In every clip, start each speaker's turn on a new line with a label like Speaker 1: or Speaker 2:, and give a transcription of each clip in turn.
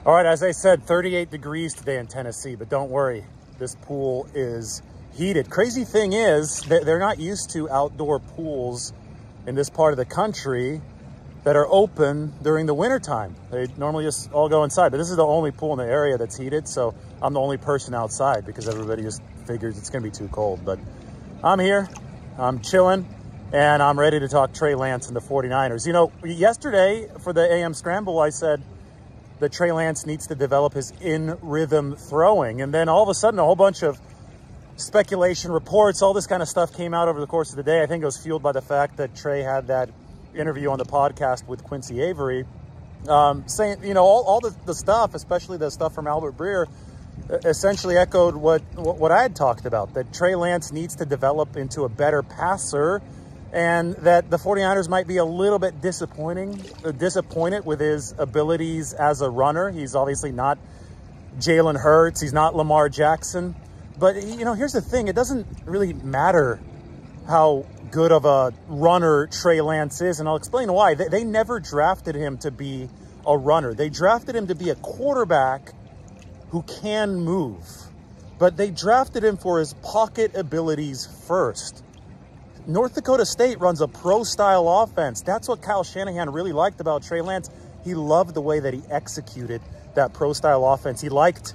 Speaker 1: All right, as I said, 38 degrees today in Tennessee, but don't worry, this pool is heated. Crazy thing is that they're not used to outdoor pools in this part of the country that are open during the wintertime. They normally just all go inside, but this is the only pool in the area that's heated, so I'm the only person outside because everybody just figures it's gonna be too cold. But I'm here, I'm chilling, and I'm ready to talk Trey Lance and the 49ers. You know, yesterday for the AM Scramble, I said that Trey Lance needs to develop his in-rhythm throwing. And then all of a sudden, a whole bunch of speculation reports, all this kind of stuff came out over the course of the day. I think it was fueled by the fact that Trey had that interview on the podcast with Quincy Avery, saying, you know, all the stuff, especially the stuff from Albert Breer, essentially echoed what I had talked about, that Trey Lance needs to develop into a better passer, and that the 49ers might be a little bit disappointed with his abilities as a runner. He's obviously not Jalen Hurts. He's not Lamar Jackson. But, you know, here's the thing. It doesn't really matter how good of a runner Trey Lance is, and I'll explain why. They never drafted him to be a runner. They drafted him to be a quarterback who can move. But they drafted him for his pocket abilities first. North Dakota State runs a pro-style offense. That's what Kyle Shanahan really liked about Trey Lance. He loved the way that he executed that pro-style offense. He liked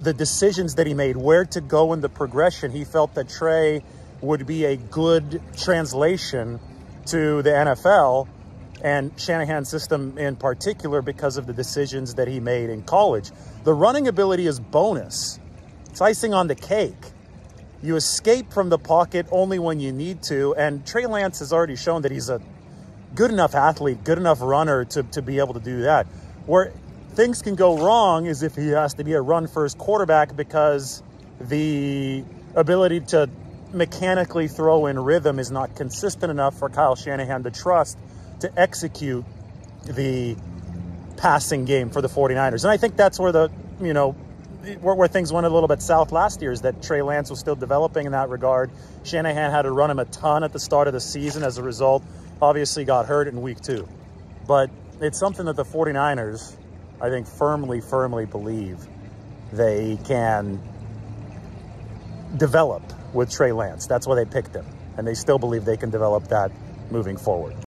Speaker 1: the decisions that he made, where to go in the progression. He felt that Trey would be a good translation to the NFL and Shanahan's system in particular because of the decisions that he made in college. The running ability is bonus. It's icing on the cake. You escape from the pocket only when you need to, and Trey Lance has already shown that he's a good enough athlete, good enough runner to be able to do that. Where things can go wrong is if he has to be a run-first quarterback because the ability to mechanically throw in rhythm is not consistent enough for Kyle Shanahan to trust to execute the passing game for the 49ers. And I think that's where the, you know, where things went a little bit south last year, is that Trey Lance was still developing in that regard. Shanahan had to run him a ton at the start of the season. As a result, obviously got hurt in week 2. But it's something that the 49ers, I think, firmly believe they can develop with Trey Lance. That's why they picked him. And they still believe they can develop that moving forward.